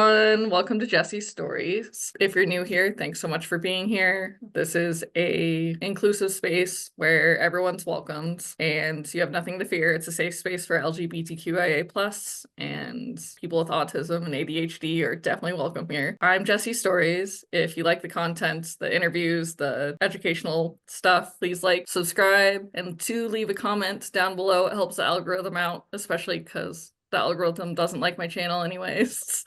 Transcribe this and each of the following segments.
everyone. Welcome to Jessistories. If you're new here, thanks so much for being here. This is a inclusive space where everyone's welcomed and you have nothing to fear. It's a safe space for LGBTQIA+ and people with autism and ADHD are definitely welcome here. I'm Jessistories. If you like the content, the interviews, the educational stuff, please like, subscribe, and to leave a comment down below. It helps the algorithm out, especially because the algorithm doesn't like my channel anyways.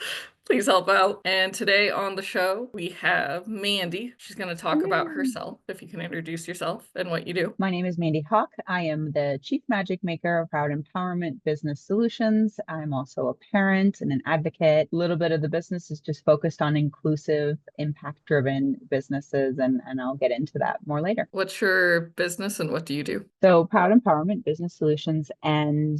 Please help out. And today on the show, we have Mandy. She's going to talk about herself. If you can introduce yourself and what you do. My name is Mandy Hawk. I am the Chief Magic Maker of Proud Empowerment Business Solutions. I'm also a parent and an advocate. A little bit of the business is just focused on inclusive, impact-driven businesses, and I'll get into that more later. What's your business and what do you do? So Proud Empowerment Business Solutions, and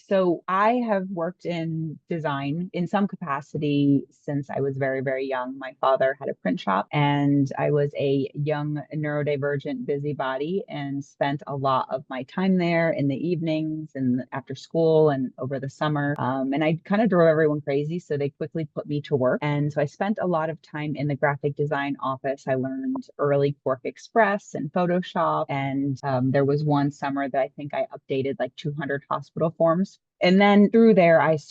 so I have worked in design in some capacity since I was very, very young. My father had a print shop and I was a young neurodivergent busybody and spent a lot of my time there in the evenings and after school and over the summer. And I kind of drove everyone crazy. So they quickly put me to work. And so I spent a lot of time in the graphic design office. I learned early Quark Express and Photoshop. And there was one summer that I think I updated like 200 hospital forms. And then through there, I've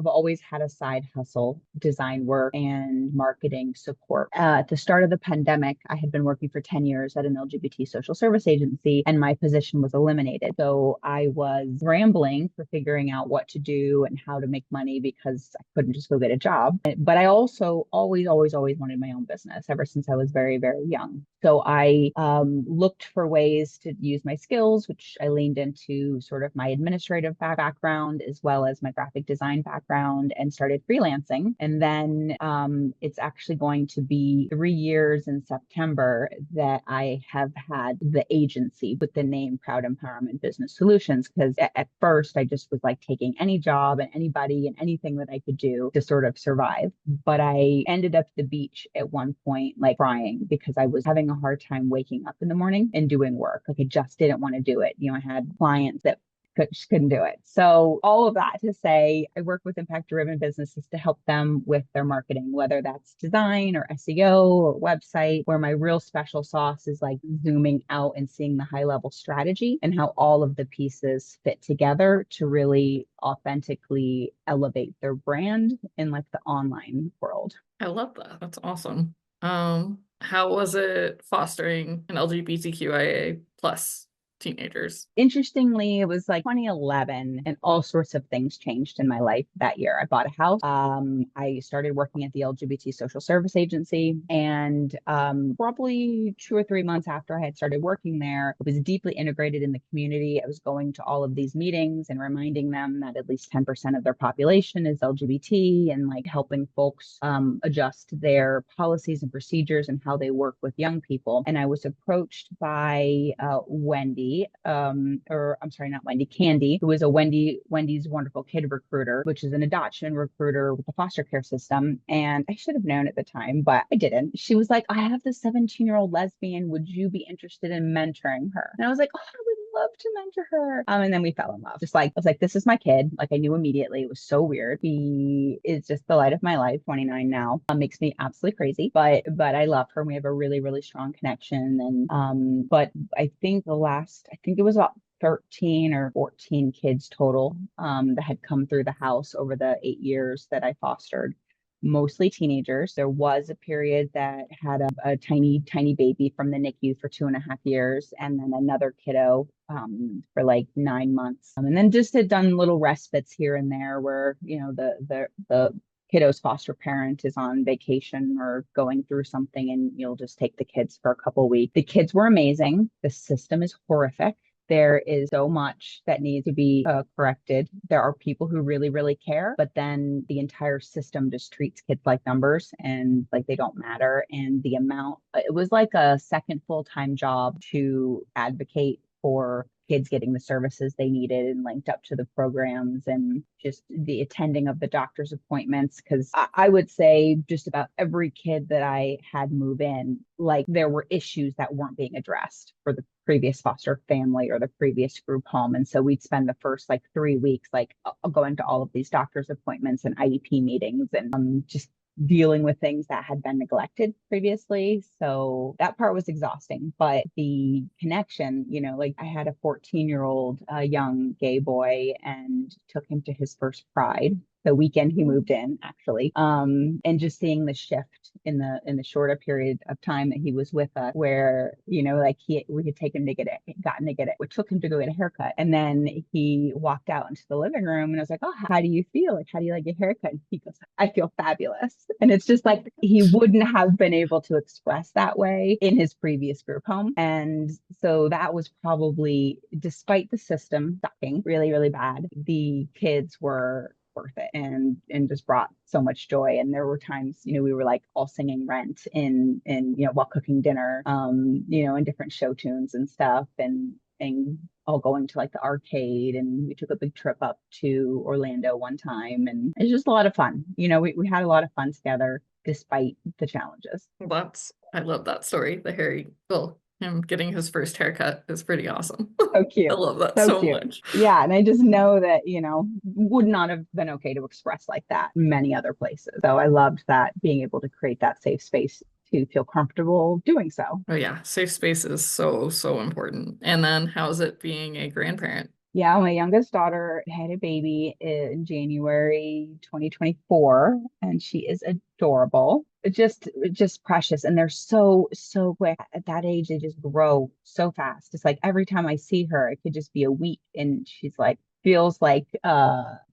always had a side hustle, design work and marketing support. At the start of the pandemic, I had been working for 10 years at an LGBT social service agency, and my position was eliminated. So I was rambling for figuring out what to do and how to make money because I couldn't just go get a job. But I also always wanted my own business ever since I was very, very young. So I looked for ways to use my skills, which I leaned into sort of my administrative background as well as my graphic design background and started freelancing. And then it's actually going to be 3 years in September that I have had the agency with the name Proud Empowerment Business Solutions, because at first I just was like taking any job and anybody and anything that I could do to sort of survive. But I ended up at the beach at one point, like crying because I was having a hard time waking up in the morning and doing work. Like I just didn't want to do it. I had clients that just couldn't do it. So all of that to say, I work with impact-driven businesses to help them with their marketing, whether that's design or SEO or website, where my real special sauce is like zooming out and seeing the high-level strategy and how all of the pieces fit together to really authentically elevate their brand in like the online world. I love that. That's awesome. How was it fostering an LGBTQIA+ teenagers? Interestingly, it was like 2011 and all sorts of things changed in my life that year. I bought a house. I started working at the LGBT social service agency, and probably 2 or 3 months after I had started working there, I was deeply integrated in the community. I was going to all of these meetings and reminding them that at least 10% of their population is LGBT and like helping folks adjust their policies and procedures and how they work with young people. And I was approached by Candy, who is a Wendy's Wonderful Kid recruiter, which is an adoption recruiter with the foster care system. And I should have known at the time, but I didn't. She was like, I have this 17-year-old lesbian. Would you be interested in mentoring her? And I was like, oh, I would love to mentor her. And then we fell in love. Just like, I was like, this is my kid. Like I knew immediately. It was so weird. He is just the light of my life, 29 now. Makes me absolutely crazy, but I love her. We have a really, really strong connection. And but I think it was about 13 or 14 kids total that had come through the house over the 8 years that I fostered, mostly teenagers. There was a period that had a tiny, tiny baby from the NICU for 2.5 years, and then another kiddo for like 9 months. And then just had done little respites here and there where, the kiddo's foster parent is on vacation or going through something and you'll just take the kids for a couple of weeks. The kids were amazing. The system is horrific. There is so much that needs to be corrected. There are people who really, really care, but then the entire system just treats kids like numbers and like they don't matter. And it was like a second full-time job to advocate for kids getting the services they needed and linked up to the programs and just the attending of the doctor's appointments. Because I would say just about every kid that I had move in, like there were issues that weren't being addressed for previous foster family or the previous group home. And so we'd spend the first like 3 weeks like going to all of these doctor's appointments and IEP meetings and just dealing with things that had been neglected previously. So that part was exhausting, but the connection, like I had a 14-year-old young gay boy and took him to his first pride the weekend he moved in actually, and just seeing the shift in the shorter period of time that he was with us where like we had taken to get it gotten to get it we took him to go get a haircut, and then he walked out into the living room and I was like, oh, how do you feel, like how do you like your haircut? And he goes, I feel fabulous. And it's just like he wouldn't have been able to express that way in his previous group home. And so that was probably, despite the system sucking really really bad, the kids were worth it and just brought so much joy. And there were times, we were like all singing Rent in while cooking dinner, in different show tunes and stuff, and all going to like the arcade. And we took a big trip up to Orlando one time, and it's just a lot of fun. We had a lot of fun together despite the challenges. I love that story. The Harry, well, him getting his first haircut is pretty awesome. So I cute. love that So so cute. much. Yeah. And I just know that, would not have been okay to express like that many other places. So I loved that, being able to create that safe space to feel comfortable doing so. Oh yeah, safe space is so, so important. And then how's it being a grandparent? Yeah, my youngest daughter had a baby in January 2024, and she is adorable. Just precious. And they're so quick. At that age, they just grow so fast. It's like every time I see her, it could just be a week and she's like feels like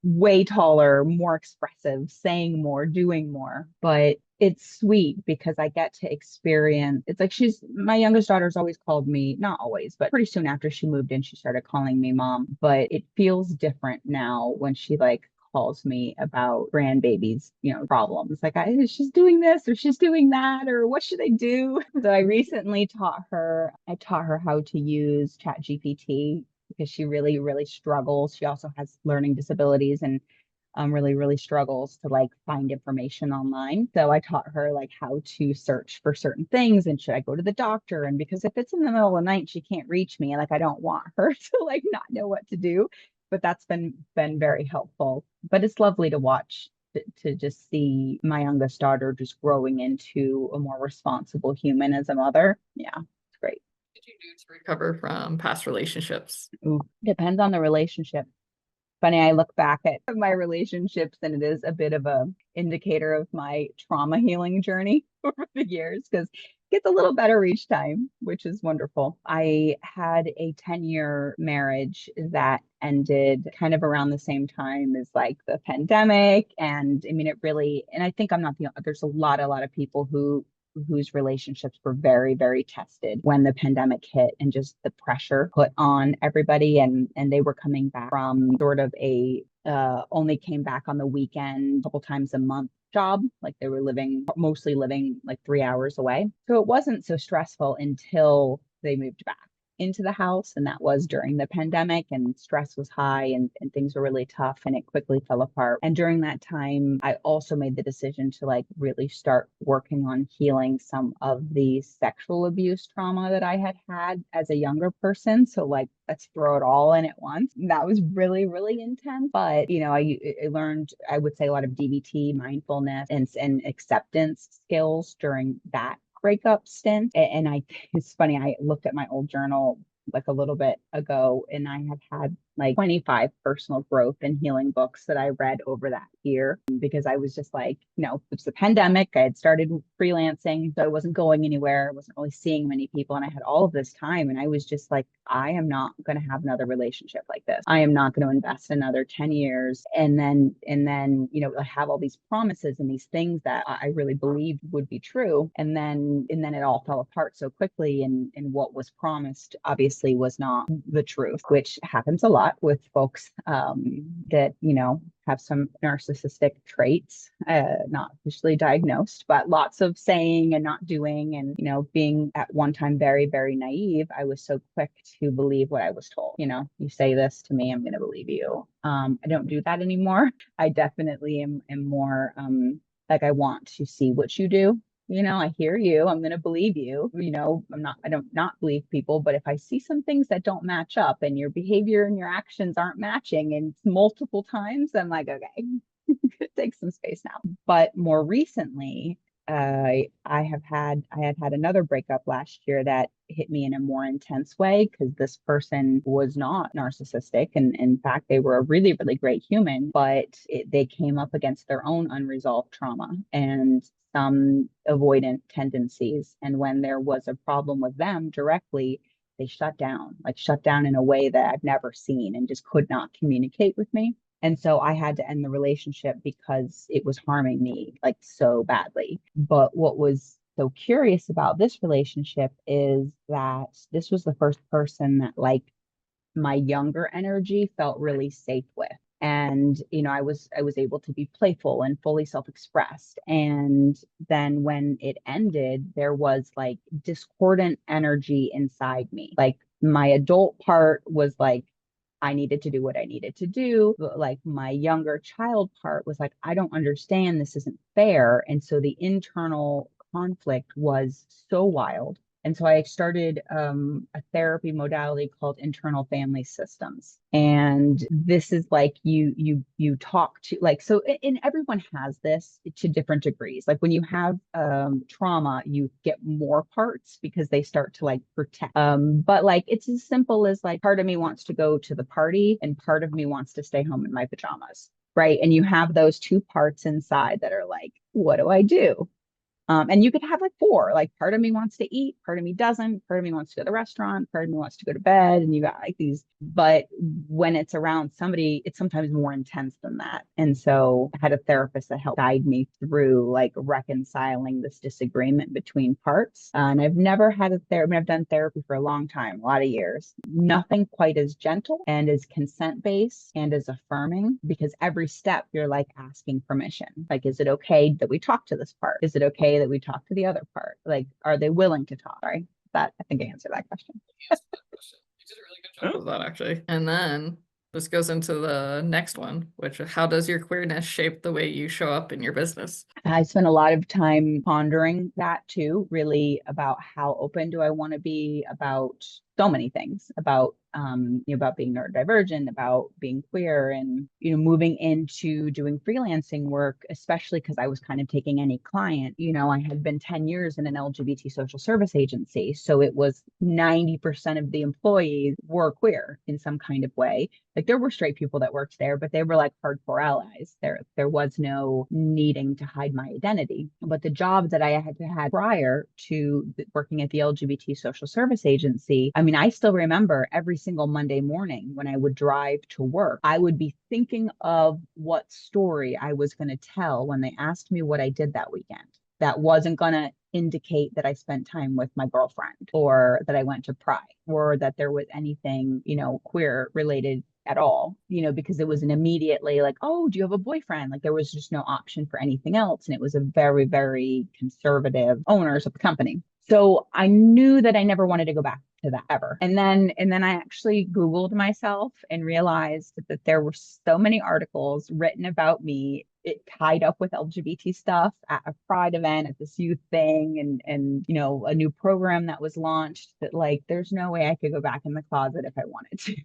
way taller, more expressive, saying more, doing more. But it's sweet because I get to experience. It's like she's my youngest daughter's always called me, not always, but pretty soon after she moved in, she started calling me mom. But it feels different now when she like calls me about grandbabies, problems. Like she's doing this or she's doing that, or what should I do? So I recently I taught her how to use Chat GPT because she really, really struggles. She also has learning disabilities and really, really struggles to like find information online. So I taught her like how to search for certain things and should I go to the doctor? And because if it's in the middle of the night, she can't reach me. Like I don't want her to like not know what to do. But that's been very helpful. But it's lovely to watch to just see my youngest daughter just growing into a more responsible human as a mother. Yeah, it's great. What did you do to recover from past relationships? Ooh, depends on the relationship. Funny, I look back at my relationships and it is a bit of a indicator of my trauma healing journey over the years because it gets a little better each time, which is wonderful. I had a 10-year marriage that ended kind of around the same time as like the pandemic. And I mean, it really, and I think I'm not the, there's a lot of people whose relationships were very, very tested when the pandemic hit and just the pressure put on everybody. And they were coming back from sort of a only came back on the weekend a couple times a month job. Like they were mostly living like 3 hours away. So it wasn't so stressful until they moved back into the house. And that was during the pandemic, and stress was high and things were really tough and it quickly fell apart. And during that time, I also made the decision to like really start working on healing some of the sexual abuse trauma that I had had as a younger person. So like, let's throw it all in at once. And that was really, really intense. But, I learned, I would say, a lot of DBT, mindfulness, and acceptance skills during that breakup stint. And it's funny, I looked at my old journal like a little bit ago, and I have had like 25 personal growth and healing books that I read over that year because I was just like, it's the pandemic. I had started freelancing, so I wasn't going anywhere. I wasn't really seeing many people, and I had all of this time. And I was just like, I am not going to have another relationship like this. I am not going to invest another 10 years. And then, I have all these promises and these things that I really believed would be true. And then it all fell apart so quickly. And what was promised obviously was not the truth, which happens a lot with folks that, have some narcissistic traits, not officially diagnosed, but lots of saying and not doing. And, being at one time very, very naive, I was so quick to believe what I was told. You say this to me, I'm going to believe you. I don't do that anymore. I definitely am more like I want to see what you do I hear you. I'm going to believe you. I don't not believe people, but if I see some things that don't match up and your behavior and your actions aren't matching and multiple times, I'm like, okay, take some space now. But more recently, I had had another breakup last year that hit me in a more intense way because this person was not narcissistic, and in fact, they were a really, really great human, but they came up against their own unresolved trauma and some avoidant tendencies. And when there was a problem with them directly, they shut down in a way that I've never seen and just could not communicate with me. And so I had to end the relationship because it was harming me like so badly. But what was so curious about this relationship is that this was the first person that like my younger energy felt really safe with. And I was able to be playful and fully self-expressed. And then when it ended, there was like discordant energy inside me. Like my adult part was like I needed to do what I needed to do. But like my younger child part was like, I don't understand. This isn't fair. And so the internal conflict was so wild. And so I started a therapy modality called internal family systems. And this is like you talk to like so and everyone has this to different degrees. Like when you have trauma, you get more parts because they start to like protect. But like it's as simple as like part of me wants to go to the party and part of me wants to stay home in my pajamas. Right. And you have those two parts inside that are like, what do I do? And you could have like four, like part of me wants to eat, part of me doesn't, part of me wants to go to the restaurant, part of me wants to go to bed. And you got like these, but when it's around somebody, it's sometimes more intense than that. And so I had a therapist that helped guide me through like reconciling this disagreement between parts. And I've never had a therapy, I mean, I've done therapy for a long time, a lot of years. Nothing quite as gentle and as consent based and as affirming because every step you're like asking permission. Like, is it okay that we talk to this part? Is it okay that we talk to the other part? Like, are they willing to talk? Sorry, that I think I answered that question. You did a really good job of that, actually. And then this goes into the next one, which how does your queerness shape the way you show up in your business? I spent a lot of time pondering that too, really about how open do I want to be about so many things about about being neurodivergent, about being queer, and moving into doing freelancing work, especially because I was kind of taking any client. I had been 10 years in an LGBT social service agency, so it was 90% of the employees were queer in some kind of way. Like there were straight people that worked there, but they were like hardcore allies. There was no needing to hide my identity. But the job that I had prior to working at the LGBT social service agency, I mean, I still remember every single Monday morning when I would drive to work, I would be thinking of what story I was going to tell when they asked me what I did that weekend. That wasn't going to indicate that I spent time with my girlfriend or that I went to Pride or that there was anything, queer related at all, because it was an immediately like, oh, do you have a boyfriend? Like there was just no option for anything else. And it was a very, very conservative owners of the company. So I knew that I never wanted to go back to that ever. And then I actually Googled myself and realized that there were so many articles written about me. It tied up with LGBT stuff at a Pride event, at this youth thing, and a new program that was launched that like there's no way I could go back in the closet if I wanted to.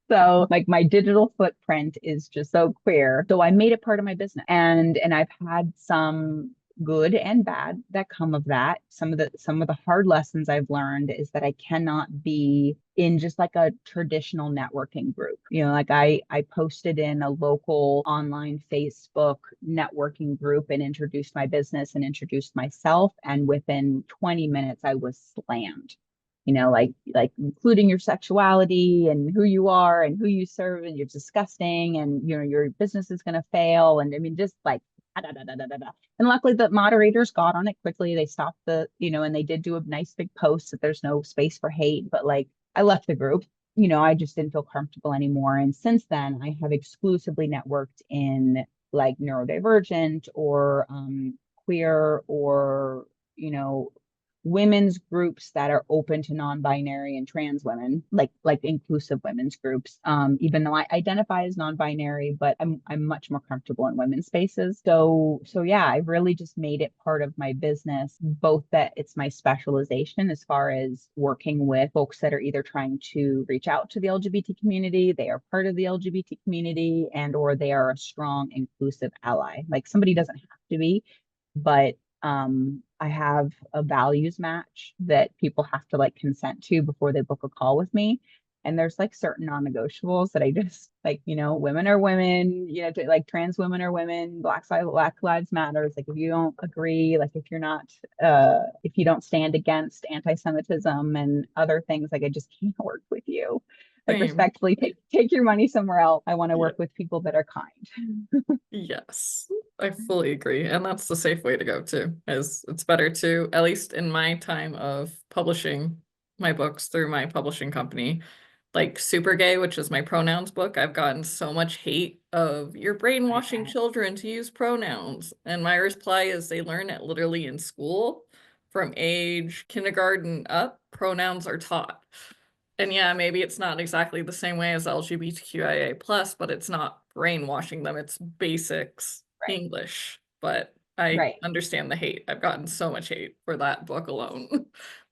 So like my digital footprint is just so queer. So I made it part of my business. And I've had some good and bad that come of that. Some of the hard lessons I've learned is that I cannot be in just like a traditional networking group. Like I posted in a local online Facebook networking group and introduced my business and introduced myself. And within 20 minutes I was slammed, like including your sexuality and who you are and who you serve, and you're disgusting, and your business is going to fail. And I mean, just like da, da, da, da, da, da. And luckily the moderators got on it quickly. They stopped and they did do a nice big post that there's no space for hate. But like I left the group. I just didn't feel comfortable anymore. And since then I have exclusively networked in like neurodivergent or queer or women's groups that are open to non-binary and trans women, like inclusive women's groups. Even though I identify as non-binary, but I'm much more comfortable in women's spaces. So yeah, I've really just made it part of my business, both that it's my specialization as far as working with folks that are either trying to reach out to the LGBT community, they are part of the LGBT community, and or they are a strong inclusive ally. Like somebody doesn't have to be, but I have a values match that people have to like consent to before they book a call with me. And there's like certain non-negotiables that I just like, women are women, like trans women are women, Black Lives Matters. Like if you don't agree, like if you're not if you don't stand against anti-Semitism and other things, like I just can't work with you. Like Same. respectfully take your money somewhere else. I want to Yeah. work with people that are kind. Yes, I fully agree. And that's the safe way to go too, is it's better to, at least in my time of publishing my books through my publishing company, like Super Gay, which is my pronouns book, I've gotten so much hate of you're I brainwashing bet. children to use pronouns. And my reply is they learn it literally in school from age kindergarten up, pronouns are taught. And yeah, maybe it's not exactly the same way as LGBTQIA plus, but it's not brainwashing them. It's basics Right. English. But I Right. understand the hate. I've gotten so much hate for that book alone.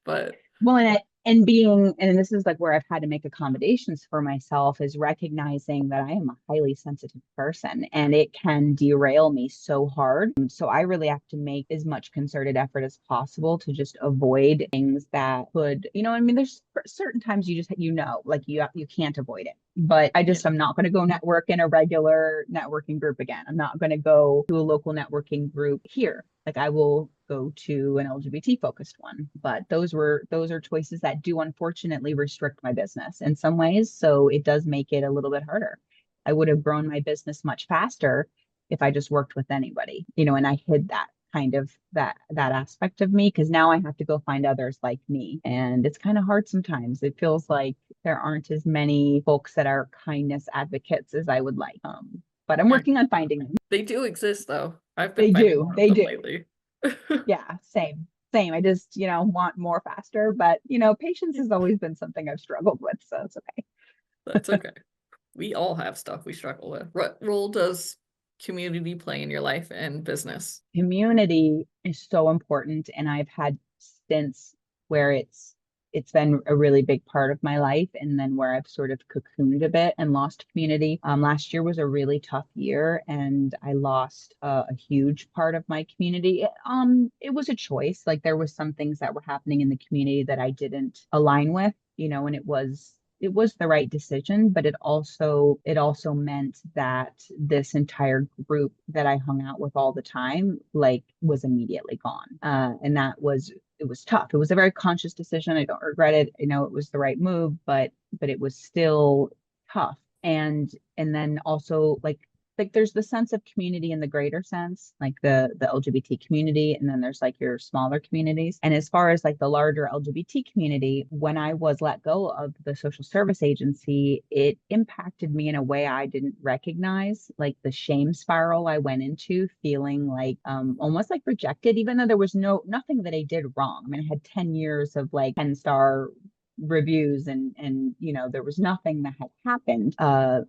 But Well, and being, and this is like where I've had to make accommodations for myself is recognizing that I am a highly sensitive person and it can derail me so hard. So I really have to make as much concerted effort as possible to just avoid things that could, I mean, there's certain times you just, like you can't avoid it. But yeah, I'm not going to go network in a regular networking group again. I'm not going to go to a local networking group here. Like I will go to an LGBT focused one. But those are choices that do unfortunately restrict my business in some ways. So it does make it a little bit harder. I would have grown my business much faster if I just worked with anybody, and I hid that kind of that aspect of me because now I have to go find others like me. And it's kind of hard sometimes. It feels like there aren't as many folks that are kindness advocates as I would like. But I'm yeah. working on finding them. They do exist though. I've been They finding do. more of They them do. lately. Yeah, same. Same. I just, want more faster, but patience has always been something I've struggled with, so it's okay. That's okay. We all have stuff we struggle with. What role does community play in your life and business? Community is so important, and I've had stints where it's been a really big part of my life, and then where I've sort of cocooned a bit and lost community. Last year was a really tough year, and I lost a huge part of my community. It was a choice. Like there was some things that were happening in the community that I didn't align with, and it was the right decision, but it also meant that this entire group that I hung out with all the time like was immediately gone. And it was tough. It was a very conscious decision. I don't regret it. I know it was the right move, but it was still tough. And then also like there's the sense of community in the greater sense, like the LGBT community, and then there's like your smaller communities. And as far as like the larger LGBT community, when I was let go of the social service agency, it impacted me in a way I didn't recognize, like the shame spiral I went into, feeling like almost like rejected, even though there was nothing that I did wrong. I mean, I had 10 years of like 10-star reviews and there was nothing that had happened.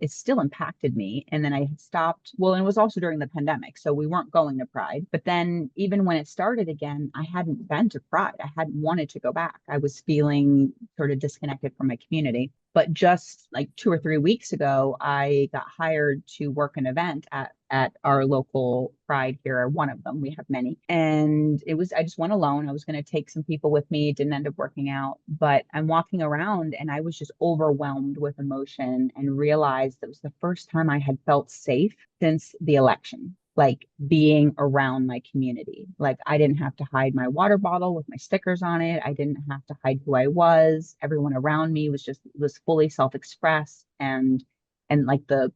It still impacted me, and then I had stopped. Well, and it was also during the pandemic, so we weren't going to Pride, but then even when it started again, I hadn't been to Pride. I hadn't wanted to go back. I was feeling sort of disconnected from my community. But just like 2 or 3 weeks ago, I got hired to work an event at our local Pride here, one of them. We have many. And I just went alone. I was going to take some people with me. It didn't end up working out. But I'm walking around and I was just overwhelmed with emotion and realized it was the first time I had felt safe since the election, like being around my community. Like I didn't have to hide my water bottle with my stickers on it. I didn't have to hide who I was. Everyone around me was fully self-expressed, and like the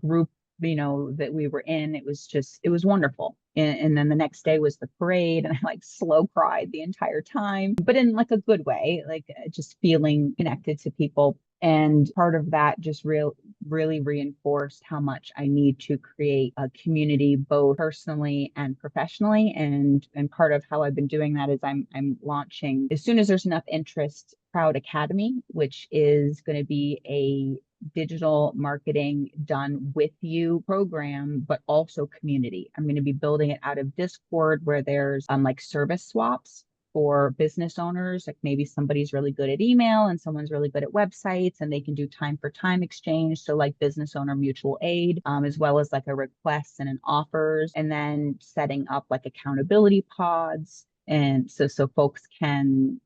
group that we were in, it was wonderful. And then the next day was the parade, and I like slow cried the entire time, but in like a good way, like just feeling connected to people. And part of that just really reinforced how much I need to create a community both personally and professionally. And part of how I've been doing that is I'm launching, as soon as there's enough interest, Proud Academy, which is going to be a digital marketing done with you program, but also community. I'm going to be building it out of Discord, where there's like service swaps for business owners. Like maybe somebody's really good at email and someone's really good at websites, and they can do time for time exchange. So like business owner mutual aid, as well as like a request and an offers, and then setting up like accountability pods. And so folks can,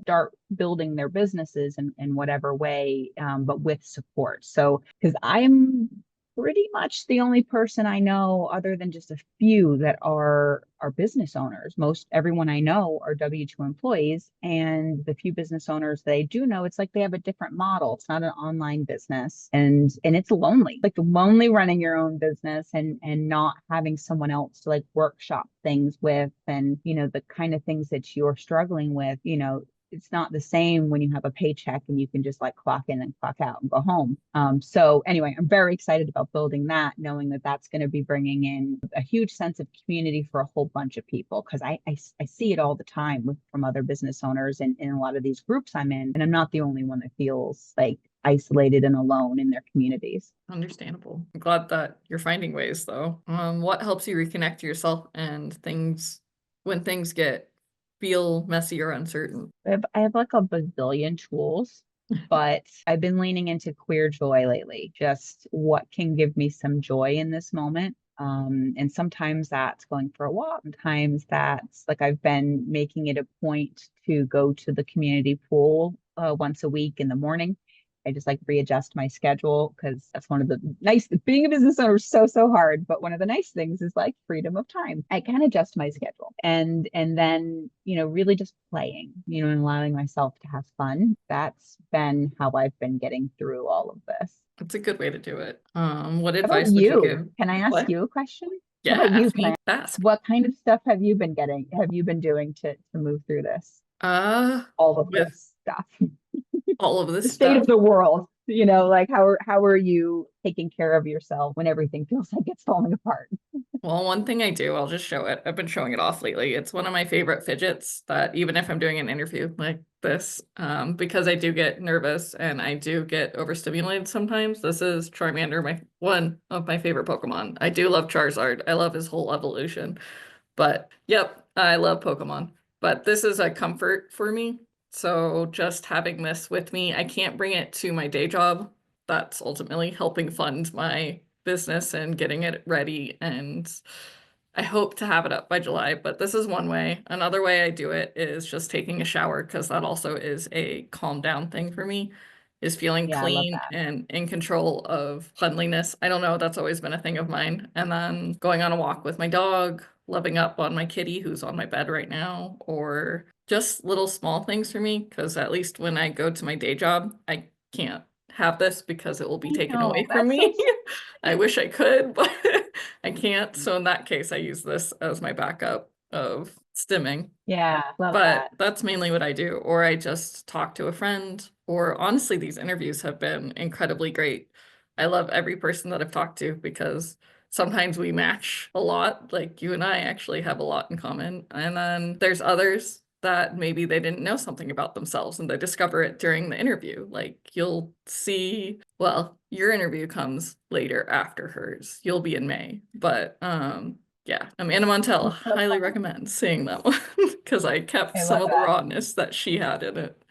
start building their businesses in whatever way, but with support. So because I'm pretty much the only person I know, other than just a few, that are business owners. Most everyone I know are W-2 employees, and the few business owners they do know, it's like they have a different model. It's not an online business, and it's lonely. Like lonely running your own business and not having someone else to like workshop things with, and the kind of things that you're struggling with, it's not the same when you have a paycheck and you can just like clock in and clock out and go home. So anyway, I'm very excited about building that, knowing that that's going to be bringing in a huge sense of community for a whole bunch of people. Because I see it all the time from other business owners and in a lot of these groups I'm in, and I'm not the only one that feels like isolated and alone in their communities. Understandable. I'm glad that you're finding ways though. What helps you reconnect to yourself and things when things feel messy or uncertain? I have like a bazillion tools, but I've been leaning into queer joy lately. Just what can give me some joy in this moment. And sometimes that's going for a walk. Sometimes that's like I've been making it a point to go to the community pool once a week in the morning. I just like readjust my schedule, because that's one of the nice, being a business owner is so hard. But one of the nice things is like freedom of time. I can adjust my schedule, and then, really just playing, and allowing myself to have fun. That's been how I've been getting through all of this. It's a good way to do it. What How about advice would you you? give? Can I ask What? you a question? How Yeah, about you? ask Can I me. Ask. What kind of stuff have you been getting? Have you been doing to move through this? Uh, All of with this stuff. all of The this state stuff. of the world, like how are you taking care of yourself when everything feels like it's falling apart? Well, one thing I do, I'll just show it. I've been showing it off lately. It's one of my favorite fidgets that even if I'm doing an interview like this, because I do get nervous and I do get overstimulated sometimes. This is Charmander, one of my favorite Pokemon. I do love Charizard. I love his whole evolution. But yep, I love Pokemon. But this is a comfort for me. So just having this with me, I can't bring it to my day job. That's ultimately helping fund my business and getting it ready. And I hope to have it up by July, but this is one way. Another way I do it is just taking a shower, because that also is a calm down thing for me, is feeling Yeah, I love clean that. and in control of cleanliness. I don't know, that's always been a thing of mine. And then going on a walk with my dog, loving up on my kitty who's on my bed right now, or just little small things for me, because at least when I go to my day job, I can't have this because it will be I taken away know, from that's so me. I sad. wish I could, but I can't. So in that case, I use this as my backup of stimming. Yeah, love But that. that's mainly what I do. Or I just talk to a friend. Or honestly, these interviews have been incredibly great. I love every person that I've talked to, because sometimes we match a lot. Like you and I actually have a lot in common. And then there's others that maybe they didn't know something about themselves and they discover it during the interview. Like you'll see, well, your interview comes later after hers. You'll be in May. But yeah, Amanda Montell, That's so highly fun. recommend seeing that one, because I kept I some love of the that. rawness that she had in it.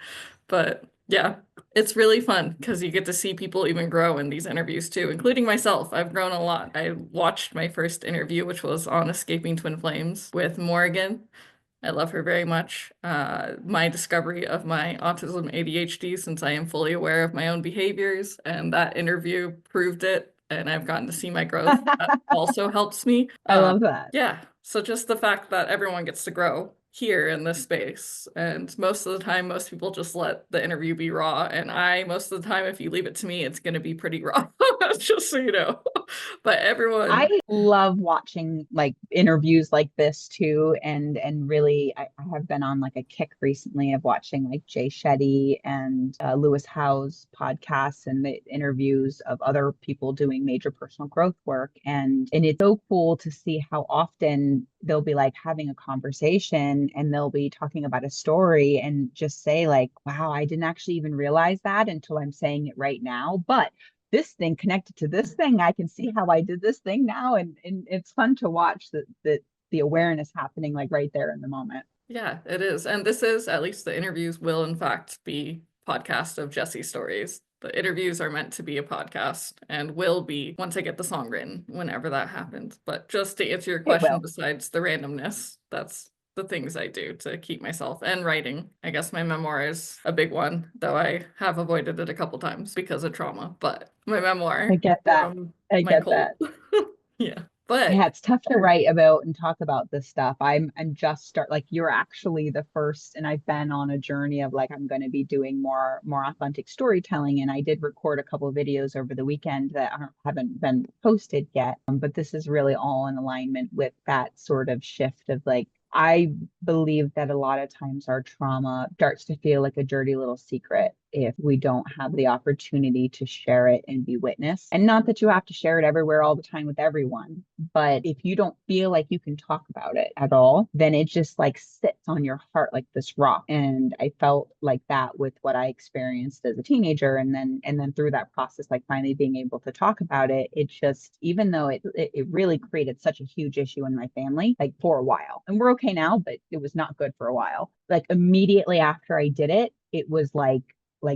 But yeah, it's really fun because you get to see people even grow in these interviews too, including myself. I've grown a lot. I watched my first interview, which was on Escaping Twin Flames with Morgan. I love her very much. My discovery of my autism ADHD, since I am fully aware of my own behaviors, and that interview proved it. And I've gotten to see my growth. That also helps me. I love that. Yeah. So just the fact that everyone gets to grow here in this space. And most of the time, most people just let the interview be raw. And most of the time, if you leave it to me, it's going to be pretty raw, just so you know. But everyone, I love watching like interviews like this too, and really I have been on like a kick recently of watching like Jay Shetty and Lewis Howe's podcasts and the interviews of other people doing major personal growth work, and it's so cool to see how often they'll be like having a conversation and they'll be talking about a story and just say like, wow, I didn't actually even realize that until I'm saying it right now, but this thing connected to this thing. I can see how I did this thing now. And it's fun to watch the awareness happening like right there in the moment. yeah, it is. And this is, at least the interviews will in fact be podcast of Jessistories. The interviews are meant to be a podcast and will be once I get the song written, whenever that happens. But just to answer your It question, will. besides the randomness, that's the things I do to keep myself, and writing. I guess my memoir is a big one, though I have avoided it a couple times because of trauma. But my I memoir get that. from I my get cult. that. Yeah. But Yeah, it's tough to write about and talk about this stuff. I'm just start like you're actually the first, and I've been on a journey of like I'm going to be doing more authentic storytelling, and I did record a couple of videos over the weekend that haven't been posted yet. But this is really all in alignment with that sort of shift of like I believe that a lot of times our trauma starts to feel like a dirty little secret if we don't have the opportunity to share it and be witnessed. And not that you have to share it everywhere all the time with everyone, but if you don't feel like you can talk about it at all, then it just like sits on your heart like this rock. And I felt like that with what I experienced as a teenager. And then through that process, like finally being able to talk about it, it just, even though it really created such a huge issue in my family, like for a while. And we're okay now, but it was not good for a while. Like immediately after I did it, it was like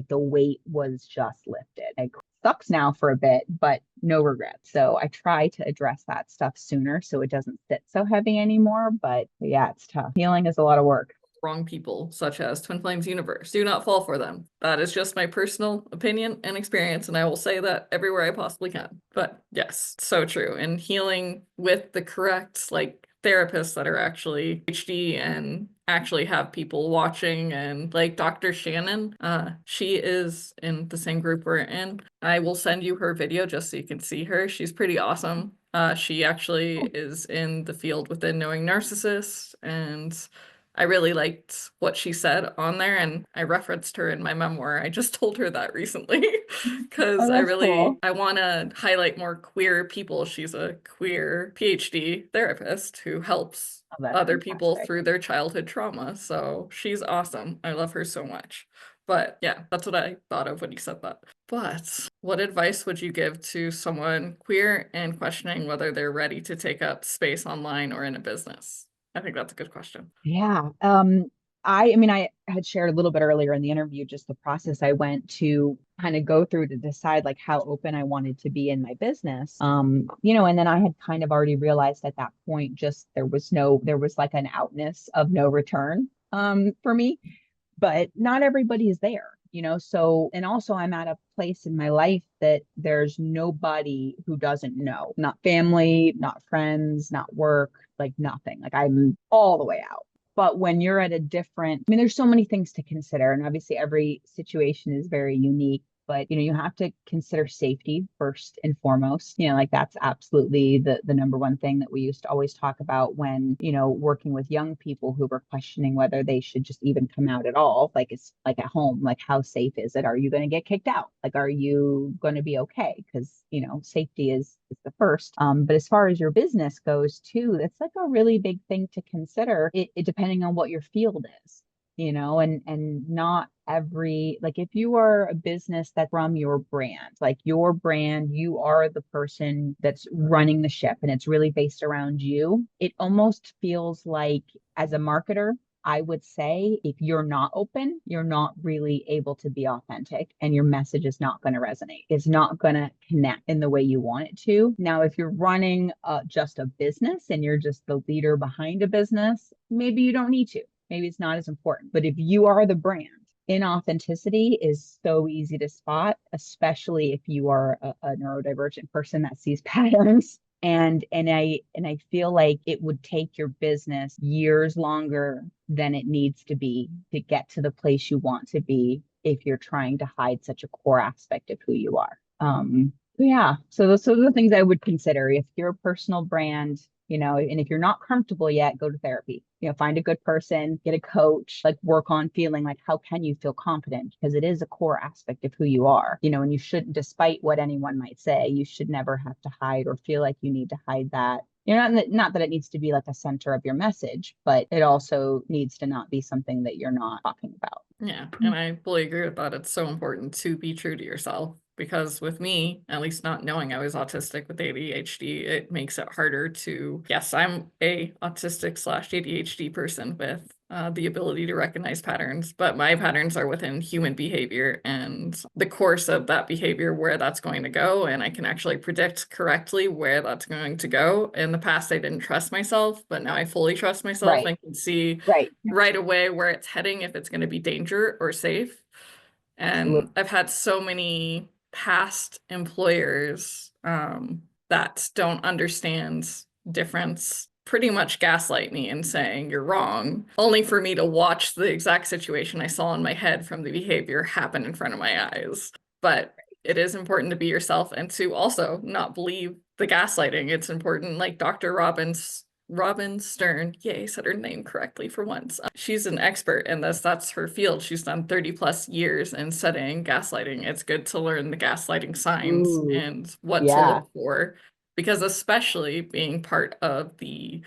the weight was just lifted. It sucks now for a bit, but no regrets. So I try to address that stuff sooner so it doesn't sit so heavy anymore. But yeah, it's tough. Healing is a lot of work. wrong people, such as Twin Flames Universe. Do not fall for them. That is just my personal opinion and experience, and I will say that everywhere I possibly can. But yes, so true. And healing with the correct, like, therapists that are actually HD and actually have people watching, and like Dr. Shannon, she is in the same group we're in. I will send you her video just so you can see her. She's pretty awesome. She actually is in the field within knowing narcissists, and I really liked what she said on there, and I referenced her in my memoir. I just told her that recently because Oh, that's cool. I want to highlight more queer people. She's a queer PhD therapist who helps Oh, that's other people fantastic. through their childhood trauma. So she's awesome. I love her so much. But yeah, that's what I thought of when you said that. But what advice would you give to someone queer and questioning whether they're ready to take up space online or in a business? I think that's a good question. Yeah. I mean, I had shared a little bit earlier in the interview just the process I went to kind of go through to decide like how open I wanted to be in my business. And then I had kind of already realized at that point just there was like an outness of no return for me, but not everybody is there. So, and also I'm at a place in my life that there's nobody who doesn't know, not family, not friends, not work, like nothing. Like I'm all the way out. But when you're at a different, I mean, there's so many things to consider. And obviously, every situation is very unique. But you have to consider safety first and foremost. Like that's absolutely the number one thing that we used to always talk about when working with young people who were questioning whether they should just even come out at all. Like it's like at home, like how safe is it? Are you going to get kicked out? Like are you going to be okay? Because safety is the first. But as far as your business goes too, that's like a really big thing to consider. It depending on what your field is, and not every, like if you are a business that's from your brand, like your brand, you are the person that's running the ship and it's really based around you. It almost feels like as a marketer, I would say if you're not open, you're not really able to be authentic and your message is not going to resonate. It's not going to connect in the way you want it to. Now, if you're running just a business and you're just the leader behind a business, maybe you don't need to. Maybe it's not as important. But if you are the brand, inauthenticity is so easy to spot, especially if you are a neurodivergent person that sees patterns. And I feel like it would take your business years longer than it needs to be to get to the place you want to be if you're trying to hide such a core aspect of who you are. Yeah, so those are the things I would consider. If you're a personal brand, and if you're not comfortable yet, go to therapy. Find a good person, get a coach, like work on feeling like how can you feel confident? Because it is a core aspect of who you are, and you shouldn't, despite what anyone might say, you should never have to hide or feel like you need to hide that. Not that it needs to be like a center of your message, but it also needs to not be something that you're not talking about. Yeah, and I fully agree with that. It's so important to be true to yourself because with me, at least not knowing I was autistic with ADHD, it makes it harder to, yes, I'm a autistic slash ADHD person with the ability to recognize patterns, but my patterns are within human behavior and the course of that behavior, where that's going to go. And I can actually predict correctly where that's going to go. In the past, I didn't trust myself, but now I fully trust myself Right, and can see right. right away where it's heading, if it's going to be danger or safe. And Absolutely. I've had so many past employers that don't understand difference, pretty much gaslight me and saying you're wrong, only for me to watch the exact situation I saw in my head from the behavior happen in front of my eyes. But it is important to be yourself and to also not believe the gaslighting. It's important, like Dr. Robin Stern, yay, said her name correctly for once. She's an expert in this. That's her field. She's done 30 plus years in studying gaslighting. It's good to learn the gaslighting signs Ooh, and what to yeah, look for, because especially being part of the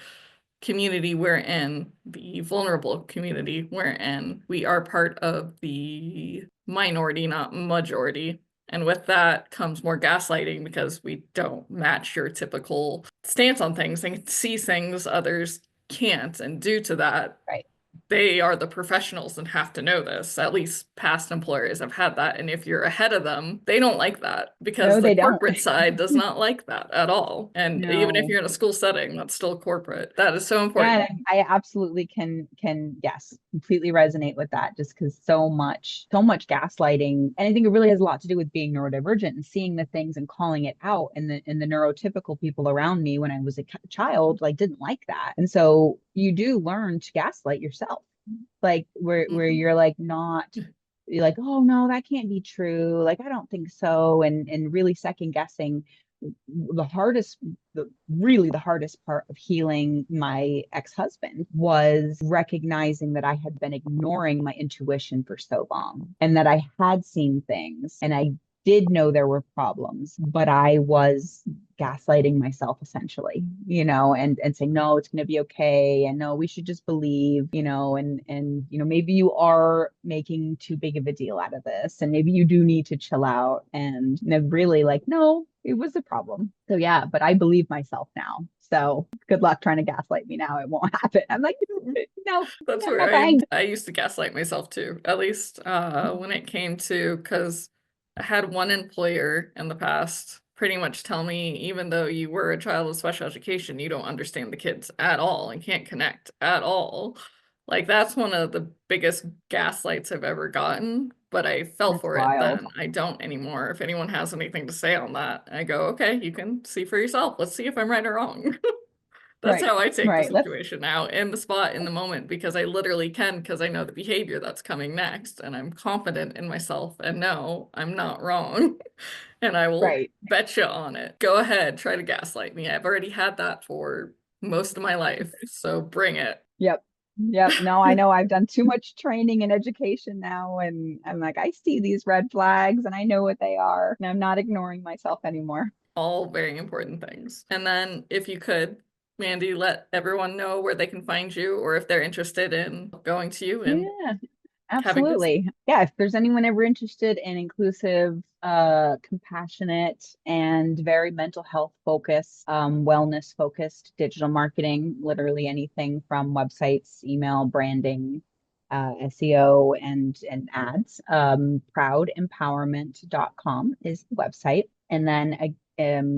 community we're in, the vulnerable community we're in, we are part of the minority, not majority. And with that comes more gaslighting because we don't match your typical stance on things and see things others can't. And due to that, right. they are the professionals and have to know this. At least past employers have had that. And if you're ahead of them, they don't like that because No, the they don't. corporate side does not like that at all. And even if No. you're in a school setting, that's still corporate. That is so Yeah, important. and I absolutely can yes, completely resonate with that just because so much gaslighting. And I think it really has a lot to do with being neurodivergent and seeing the things and calling it out. And the neurotypical people around me when I was a child like didn't like that. And so you do learn to gaslight yourself. Like where Mhm. you're like not you're like, oh no, that can't be true. Like I don't think so. And really second guessing the hardest really the hardest part of healing my ex-husband was recognizing that I had been ignoring my intuition for so long and that I had seen things and I did know there were problems, but I was gaslighting myself essentially, and saying, no, it's going to be okay. And no, we should just believe, and maybe you are making too big of a deal out of this. And maybe you do need to chill out. And really like, no, it was a problem. So yeah, but I believe myself now. So good luck trying to gaslight me now. It won't happen. I'm like, no, That's no, where no, thanks. I used to gaslight myself too, at least when it came to, because I had one employer in the past pretty much tell me, even though you were a child with special education, you don't understand the kids at all and can't connect at all. Like that's one of the biggest gaslights I've ever gotten, but I fell That's for it wild. then. I don't anymore. If anyone has anything to say on that, I go, okay, you can see for yourself. Let's see if I'm right or wrong. That's Right. how I take the Right. Let's situation now in the spot in the moment because I literally can, because I know the behavior that's coming next and I'm confident in myself and know I'm not wrong and I will right. bet you on it. Go ahead, try to gaslight me. I've already had that for most of my life, so bring it. Yep. Yep. No, I know I've done too much training and education now, and I'm like, I see these red flags and I know what they are, and I'm not ignoring myself anymore. All very important things. And then if you could, Mandy, let everyone know where they can find you or if they're interested in going to you and Yeah, having this. absolutely. Yeah, if there's anyone ever interested in inclusive, compassionate, and very mental health focused, wellness focused digital marketing, literally anything from websites, email, branding, SEO, and ads. Proudempowerment.com is the website. And then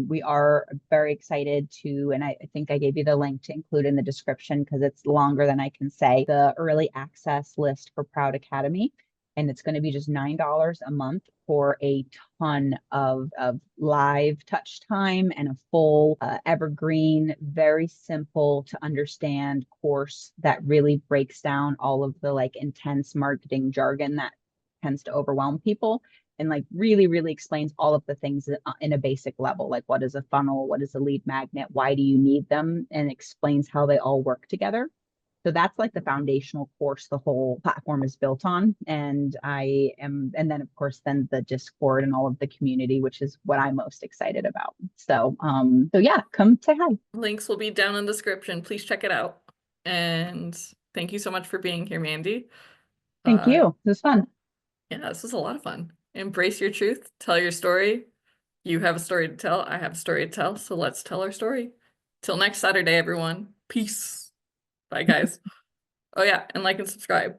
we are very excited to, and I think I gave you the link to include in the description because it's longer than I can say, the early access list for Proud Academy. and it's going to be just $9 a month for a ton of live touch time and a full evergreen, very simple to understand course that really breaks down all of the like intense marketing jargon that tends to overwhelm people, and like really really explains all of the things in a basic level, like what is a funnel, what is a lead magnet, why do you need them, and explains how they all work together. So that's like the foundational course the whole platform is built on. And then of course, then the Discord and all of the community, which is what I'm most excited about. So yeah, come say hi. Links will be down in the description. Please check it out. And thank you so much for being here, Mandy. Thank Uh, you. It was fun. yeah, this was a lot of fun. Embrace your truth, tell your story. You have a story to tell, I have a story to tell, so let's tell our story. Till next Saturday, everyone. Peace. Bye, guys. Oh, yeah, and like and subscribe.